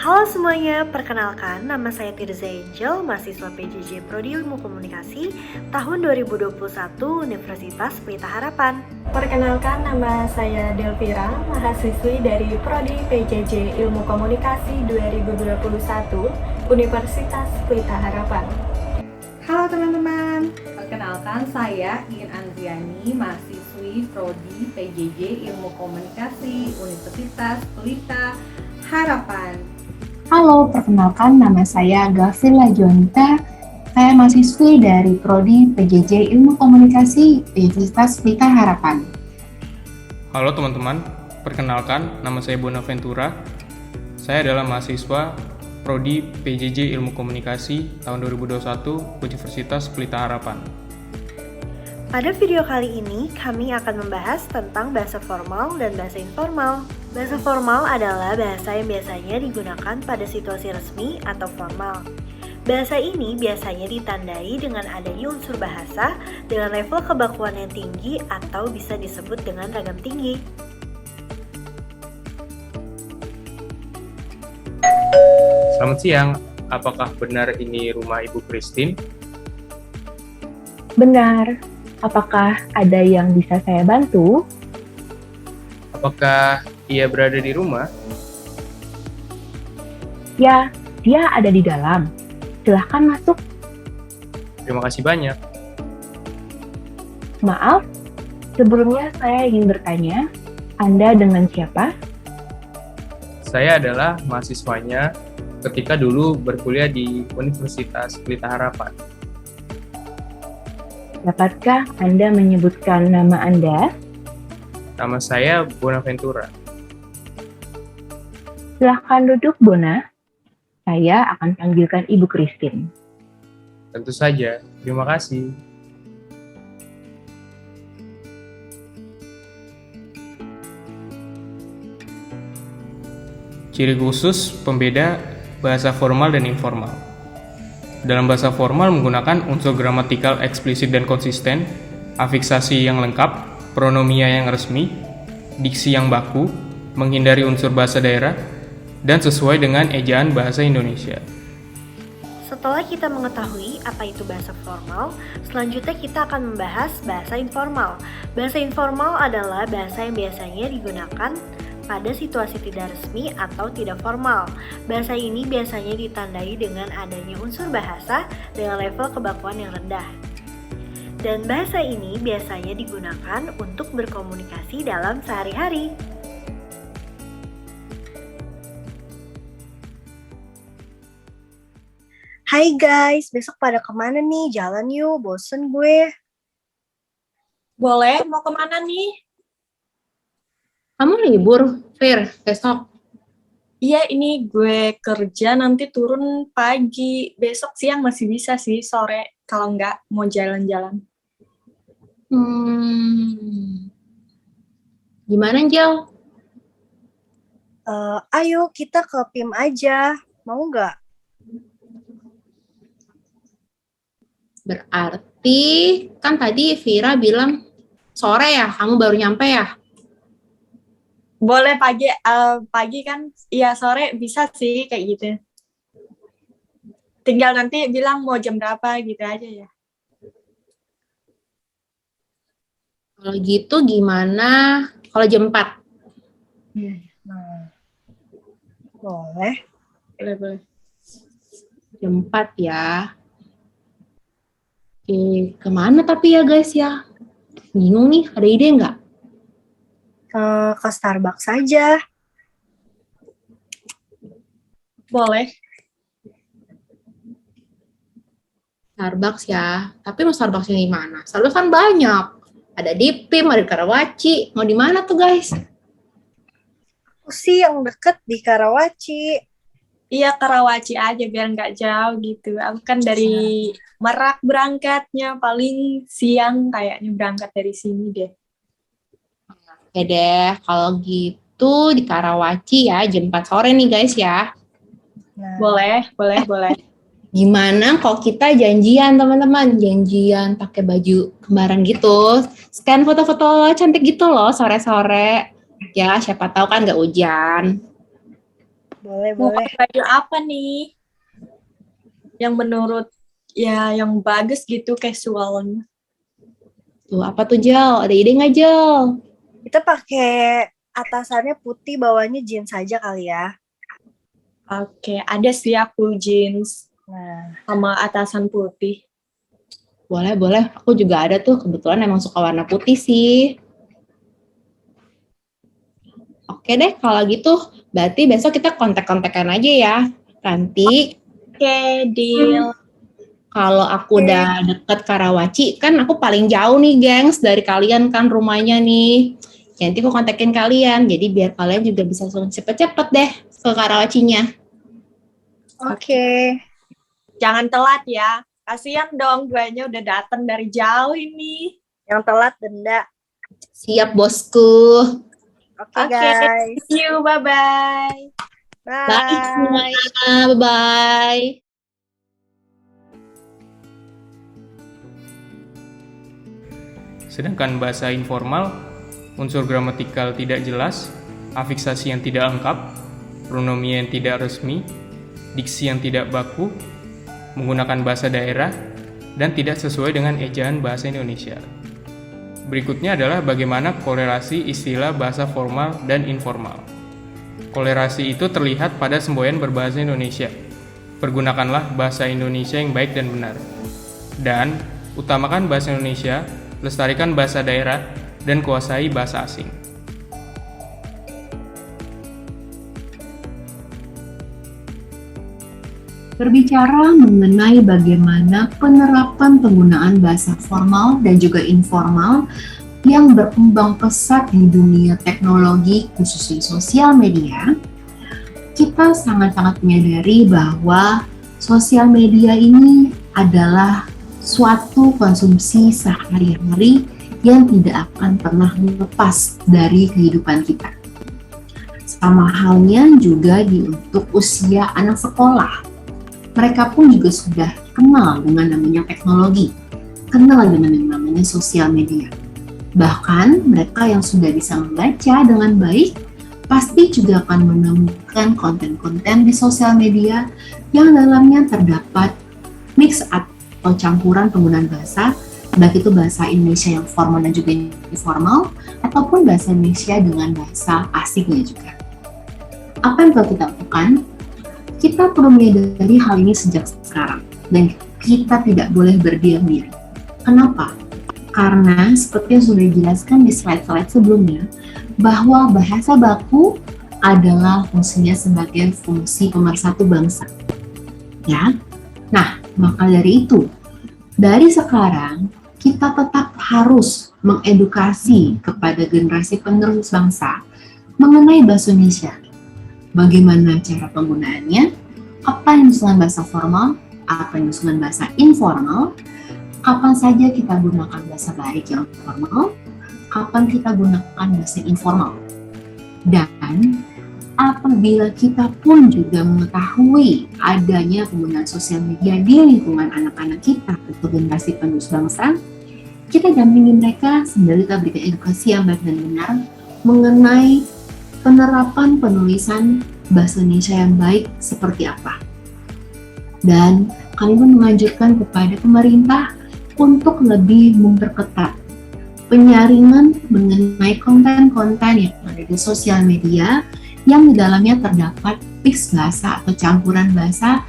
Halo semuanya, perkenalkan nama saya Tirza Angel, mahasiswa PJJ Prodi Ilmu Komunikasi tahun 2021 Universitas Pelita Harapan. Perkenalkan, nama saya Delvira, mahasiswi dari Prodi PJJ Ilmu Komunikasi 2021 Universitas Pelita Harapan. Halo teman-teman, Perkenalkan, saya Iin Andriani, mahasiswi Prodi PJJ Ilmu Komunikasi Universitas Pelita Harapan. halo, perkenalkan nama saya Gavila Jonita. Saya mahasiswi dari Prodi PJJ Ilmu Komunikasi Universitas Pelita Harapan. Halo teman-teman, perkenalkan nama saya Bonaventura. Saya adalah mahasiswa Prodi PJJ Ilmu Komunikasi tahun 2021 Universitas Pelita Harapan. Pada video kali ini, kami akan membahas tentang bahasa formal dan bahasa informal. Bahasa formal adalah bahasa yang biasanya digunakan pada situasi resmi atau formal. Bahasa ini biasanya ditandai dengan adanya unsur bahasa dengan level kebakuan yang tinggi atau bisa disebut dengan ragam tinggi. Selamat siang, apakah benar ini rumah Ibu Christine? Benar, apakah ada yang bisa saya bantu? Apakah ia berada di rumah? Ya, dia ada di dalam. Silahkan masuk. Terima kasih banyak. Maaf, sebelumnya saya ingin bertanya, Anda dengan siapa? Saya adalah mahasiswanya ketika dulu berkuliah di Universitas Pelita Harapan. Dapatkah Anda menyebutkan nama Anda? Nama saya Bonaventura. Silahkan duduk, Bona. Saya akan panggilkan Ibu Christine. Tentu saja, terima kasih. Ciri khusus pembeda bahasa formal dan informal. Dalam bahasa formal menggunakan unsur gramatikal eksplisit dan konsisten, afiksasi yang lengkap, pronomia yang resmi, diksi yang baku, menghindari unsur bahasa daerah, dan sesuai dengan ejaan bahasa Indonesia. Setelah kita mengetahui apa itu bahasa formal, selanjutnya kita akan membahas bahasa informal. Bahasa informal adalah bahasa yang biasanya digunakan pada situasi tidak resmi atau tidak formal. Bahasa ini biasanya ditandai dengan adanya unsur bahasa dengan level kebakuan yang rendah. Dan bahasa ini biasanya digunakan untuk berkomunikasi dalam sehari-hari. Hai guys, besok pada kemana nih? Jalan yuk, bosen gue. Boleh, mau kemana nih? Kamu libur, Fir, besok? Iya, ini gue kerja nanti turun pagi. Besok siang masih bisa sih, sore. Kalau nggak, mau jalan-jalan. Gimana, Jel? Ayo kita ke PIM aja, mau nggak? Berarti kan tadi Vira bilang sore ya, kamu baru nyampe ya? Boleh pagi kan? Iya, sore bisa sih kayak gitu. Tinggal nanti bilang mau jam berapa gitu aja ya. Kalau gitu gimana kalau jam 4? Nah, boleh. Boleh. Jam 4 ya. Oke, kemana tapi ya guys ya? Bingung nih, ada ide nggak? Ke Starbucks saja. Boleh. Starbucks ya. Tapi mau Starbucks yang di mana? Starbucks kan banyak. Ada di PIM, ada di Karawaci. Mau di mana tuh guys? Aku sih yang deket di Karawaci. Iya, Karawaci aja biar nggak jauh gitu. Aku kan dari Merak berangkatnya, paling siang kayaknya berangkat dari sini deh. Oke deh, kalau gitu di Karawaci ya, jam 4 sore nih guys ya. Nah, Boleh. Gimana kalau kita janjian teman-teman? Janjian pakai baju kembaran gitu. Scan foto-foto cantik gitu loh sore-sore. Ya siapa tahu kan nggak hujan. Boleh, Mau boleh. pakai baju apa nih? Yang menurut yang bagus gitu casualnya. Tuh, apa tuh Jel? Ada ide nggak Jel? Kita pakai atasannya putih, bawahnya jeans saja kali ya. Oke, ada sih aku jeans Nah, sama atasan putih. Boleh, boleh. Aku juga ada tuh. Kebetulan emang suka warna putih sih. Oke deh, kalau gitu berarti besok kita kontak-kontakan aja ya. Nanti Oke, deal. kalau aku udah deket Karawaci, kan aku paling jauh nih, gengs, dari kalian kan rumahnya nih. Nanti aku kontakin kalian, jadi biar kalian juga bisa langsung cepet-cepet deh ke Karawacinya. oke. Jangan telat ya. Kasihan dong, guanya udah datang dari jauh ini. Yang telat denda. Siap, bosku. Oke, Oke. guys. See you, bye-bye. Bye. Bye semua. Bye-bye. Sedangkan bahasa informal, unsur gramatikal tidak jelas, afiksasi yang tidak lengkap, pronomi yang tidak resmi, diksi yang tidak baku, menggunakan bahasa daerah, dan tidak sesuai dengan ejaan bahasa Indonesia. Berikutnya adalah bagaimana korelasi istilah bahasa formal dan informal. Korelasi itu terlihat pada semboyan berbahasa Indonesia. Pergunakanlah bahasa Indonesia yang baik dan benar. Dan utamakan bahasa Indonesia, lestarikan bahasa daerah, dan kuasai bahasa asing. Berbicara mengenai bagaimana penerapan penggunaan bahasa formal dan juga informal yang berkembang pesat di dunia teknologi, khususnya sosial media, kita sangat-sangat menyadari bahwa sosial media ini adalah suatu konsumsi sehari-hari yang tidak akan pernah lepas dari kehidupan kita. Sama halnya juga untuk usia anak sekolah. Mereka pun juga sudah kenal dengan namanya teknologi, kenal dengan yang namanya sosial media. Bahkan mereka yang sudah bisa membaca dengan baik, pasti juga akan menemukan konten-konten di sosial media yang dalamnya terdapat mix atau campuran penggunaan bahasa, baik itu bahasa Indonesia yang formal dan juga informal, ataupun bahasa Indonesia dengan bahasa asingnya juga. Apa yang perlu kita lakukan? Kita perlu menyadari hal ini sejak sekarang, dan kita tidak boleh berdiam diri. Kenapa? Karena seperti yang sudah dijelaskan di slide-slide sebelumnya, bahwa bahasa baku adalah fungsinya sebagai fungsi pemersatu bangsa. Ya, nah maka dari itu, dari sekarang kita tetap harus mengedukasi kepada generasi penerus bangsa mengenai bahasa Indonesia. Bagaimana cara penggunaannya, apa yang disebut bahasa formal, apa yang disebut bahasa informal, kapan saja kita gunakan bahasa baik yang formal, kapan kita gunakan bahasa informal. Dan apabila kita pun juga mengetahui adanya penggunaan sosial media di lingkungan anak-anak kita atau generasi penerus bangsa, kita dampingi mereka sambil kita berikan edukasi yang baik dan benar mengenai penerapan penulisan bahasa Indonesia yang baik seperti apa. Dan kami pun menganjurkan kepada pemerintah untuk lebih memperketat penyaringan mengenai konten-konten yang ada di sosial media yang di dalamnya terdapat mix bahasa atau campuran bahasa,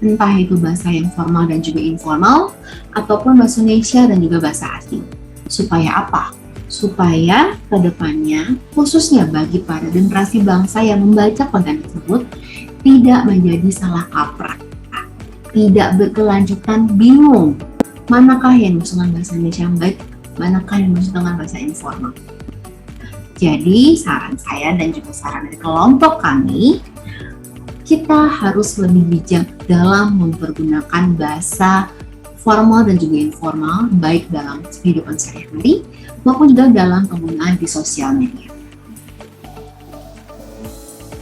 entah itu bahasa yang formal dan juga informal, ataupun bahasa Indonesia dan juga bahasa asing. Supaya apa? Supaya ke depannya, khususnya bagi para generasi bangsa yang membaca konten tersebut, tidak menjadi salah kaprah, tidak berkelanjutan bingung, manakah yang dimaksud dengan bahasa Indonesia yang baik, manakah yang dimaksud dengan bahasa informal. Jadi, saran saya dan juga saran dari kelompok kami, kita harus lebih bijak dalam mempergunakan bahasa formal dan juga informal, baik dalam kehidupan sehari-hari maupun juga dalam penggunaan di sosial media.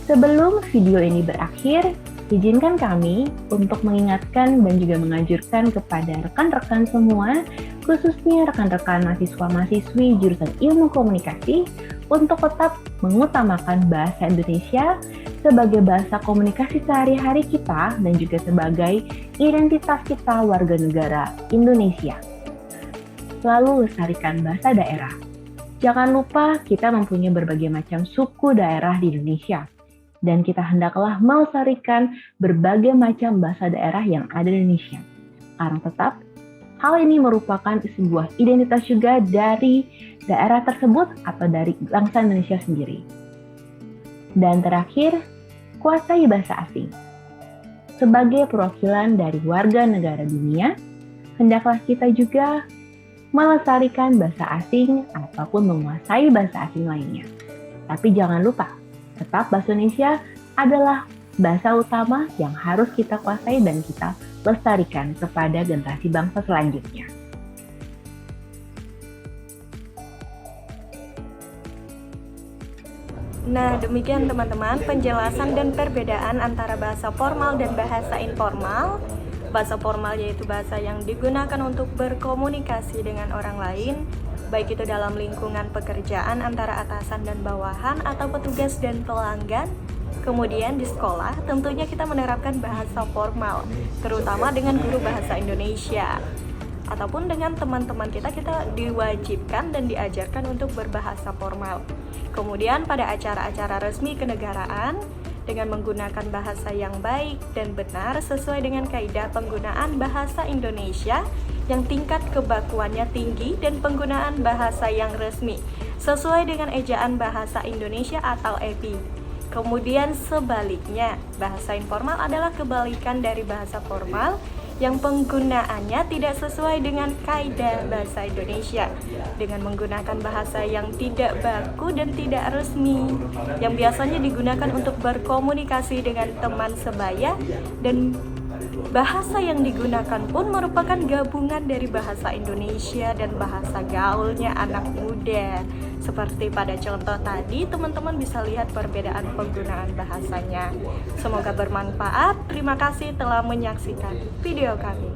Sebelum video ini berakhir, izinkan kami untuk mengingatkan dan juga menganjurkan kepada rekan-rekan semua khususnya rekan-rekan mahasiswa-mahasiswi jurusan Ilmu Komunikasi untuk tetap mengutamakan bahasa Indonesia sebagai bahasa komunikasi sehari-hari kita dan juga sebagai identitas kita warga negara Indonesia. Selalu lestarikan bahasa daerah. Jangan lupa kita mempunyai berbagai macam suku daerah di Indonesia dan kita hendaklah melestarikan berbagai macam bahasa daerah yang ada di Indonesia. Karena tetap hal ini merupakan sebuah identitas juga dari daerah tersebut atau dari bangsa Indonesia sendiri. Dan terakhir, kuasai bahasa asing. Sebagai perwakilan dari warga negara dunia, hendaklah kita juga melestarikan bahasa asing ataupun menguasai bahasa asing lainnya. Tapi jangan lupa, tetap bahasa Indonesia adalah bahasa utama yang harus kita kuasai dan kita lestarikan kepada generasi bangsa selanjutnya. Nah, demikian teman-teman penjelasan dan perbedaan antara bahasa formal dan bahasa informal. Bahasa formal yaitu bahasa yang digunakan untuk berkomunikasi dengan orang lain, baik itu dalam lingkungan pekerjaan antara atasan dan bawahan atau petugas dan pelanggan. Kemudian di sekolah tentunya kita menerapkan bahasa formal, terutama dengan guru bahasa Indonesia. Ataupun dengan teman-teman kita diwajibkan dan diajarkan untuk berbahasa formal. Kemudian pada acara-acara resmi kenegaraan, dengan menggunakan bahasa yang baik dan benar sesuai dengan kaidah penggunaan bahasa Indonesia yang tingkat kebakuannya tinggi dan penggunaan bahasa yang resmi sesuai dengan ejaan bahasa Indonesia atau EPI. Kemudian sebaliknya, bahasa informal adalah kebalikan dari bahasa formal yang penggunaannya tidak sesuai dengan kaidah bahasa Indonesia dengan menggunakan bahasa yang tidak baku dan tidak resmi yang biasanya digunakan untuk berkomunikasi dengan teman sebaya, dan bahasa yang digunakan pun merupakan gabungan dari bahasa Indonesia dan bahasa gaulnya anak muda. Seperti pada contoh tadi, teman-teman bisa lihat perbedaan penggunaan bahasanya. Semoga bermanfaat. Terima kasih telah menyaksikan video kami.